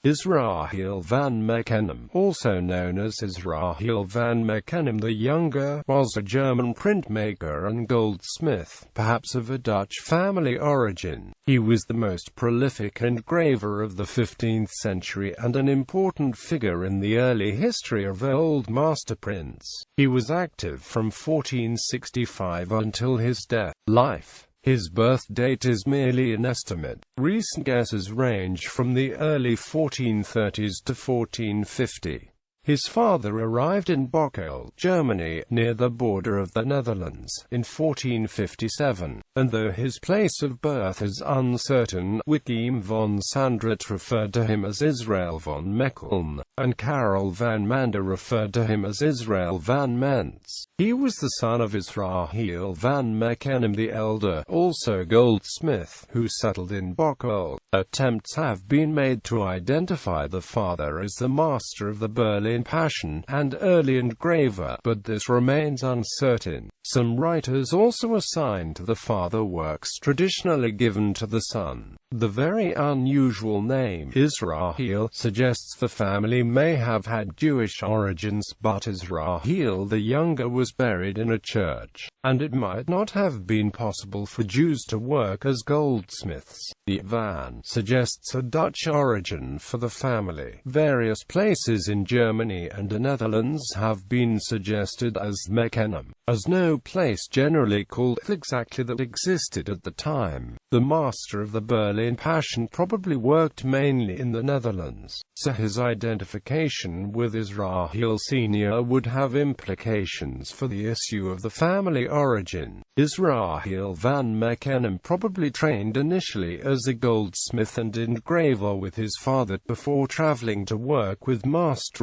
Israhel van Meckenem, also known as Israhel van Meckenem the Younger, was a German printmaker and goldsmith, perhaps of a Dutch family origin. He was the most prolific engraver of the 15th century and an important figure in the early history of old master prints. He was active from 1465 until his death. Life. His birth date is merely an estimate. Recent guesses range from the early 1430s to 1450. His father arrived in Bocholt, Germany, near the border of the Netherlands, in 1457, and though his place of birth is uncertain, Wim von Sandrat referred to him as Israhel van Mechelen, and Karel van Mander referred to him as Israhel van Mentz. He was the son of Israhel van Meckenem the Elder, also goldsmith, who settled in Bocholt. Attempts have been made to identify the father as the master of the Berlin Passion and early engraver, but this remains uncertain. Some writers also assign to the father works traditionally given to the son. The very unusual name Israhel suggests the family may have had Jewish origins, but Israhel the Younger was buried in a church, and it might not have been possible for Jews to work as goldsmiths. The van suggests a Dutch origin for the family. Various places in Germany and the Netherlands have been suggested as Meckenheim, as no place generally called exactly that existed at the time. The master of the Berlin Passion probably worked mainly in the Netherlands, so his identification with Israhel Sr. would have implications for the issue of the family origin. Israhel van Meckenem probably trained initially as a goldsmith and engraver with his father before traveling to work with Meester,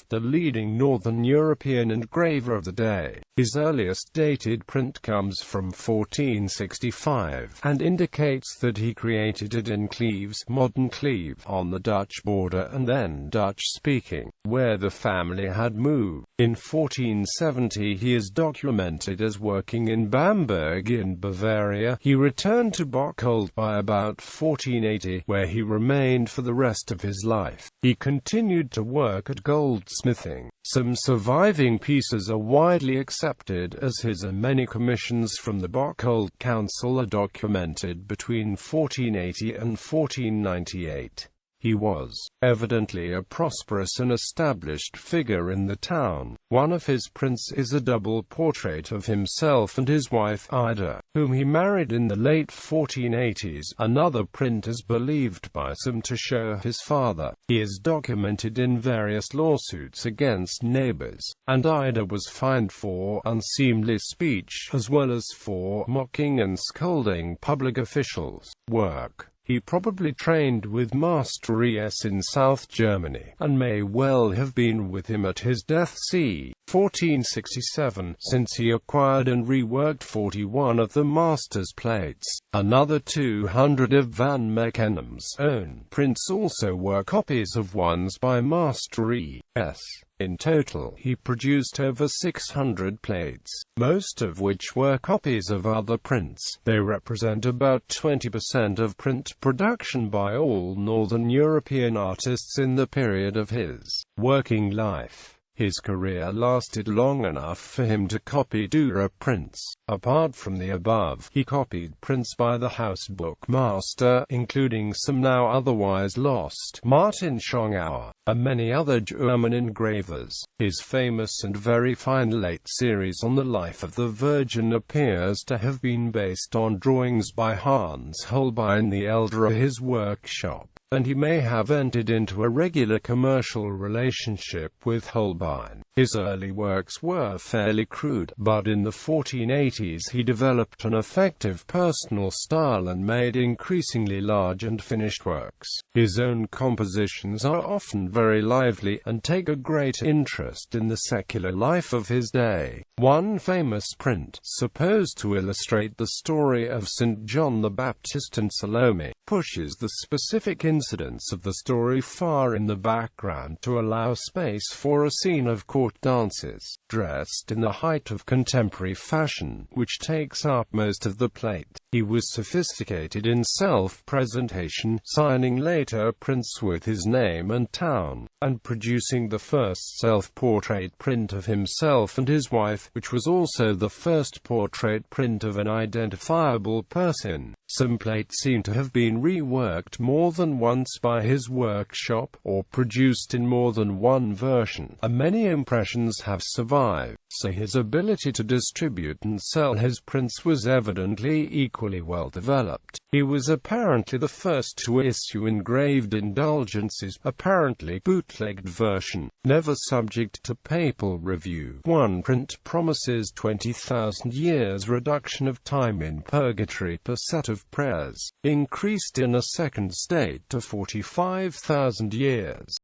the leading Northern European engraver of the day. His earliest dated print comes from 1465, and indicates that he created it in Cleves, modern Cleve, on the Dutch border and then Dutch-speaking, where the family had moved. In 1470 he is documented as working in Bamberg in Bavaria. He returned to Bocholt by about 1480, where he remained for the rest of his life. He continued to work at goldsmithing. Some surviving pieces are widely accepted as his, and many commissions from the Bocholt Council are documented between 1480 and 1498. He was evidently a prosperous and established figure in the town. One of his prints is a double portrait of himself and his wife Ida, whom he married in the late 1480s. Another print is believed by some to show his father. He is documented in various lawsuits against neighbors, and Ida was fined for unseemly speech, as well as for mocking and scolding public officials. Work. He probably trained with Meester in South Germany, and may well have been with him at his death c. 1467, since he acquired and reworked 41 of the master's plates. Another 200 of Van Meckenem's own prints also were copies of ones by Meester. In total, he produced over 600 plates, most of which were copies of other prints. They represent about 20% of print production by all Northern European artists in the period of his working life. His career lasted long enough for him to copy Dürer prints. Apart from the above, he copied prints by the house bookmaster, including some now otherwise lost, Martin Schongauer, and many other German engravers. His famous and very fine late series on the life of the Virgin appears to have been based on drawings by Hans Holbein the Elder at his workshop, and he may have entered into a regular commercial relationship with Holbein. His early works were fairly crude, but in the 1480s he developed an effective personal style and made increasingly large and finished works. His own compositions are often very lively, and take a great interest in the secular life of his day. One famous print, supposed to illustrate the story of St. John the Baptist and Salome, pushes the specific incidents of the story far in the background to allow space for a scene of court dances, dressed in the height of contemporary fashion, which takes up most of the plate. He was sophisticated in self-presentation, signing later prints with his name and town, and producing the first self-portrait print of himself and his wife, which was also the first portrait print of an identifiable person. Some plates seem to have been reworked more than once by his workshop, or produced in more than one version, and many impressions have survived, so his ability to distribute and sell his prints was evidently equally well developed. He was apparently the first to issue engraved indulgences, apparently bootlegged version, never subject to papal review. One print promises 20,000 years reduction of time in purgatory per set of prayers, increased in a second state to 45,000 years.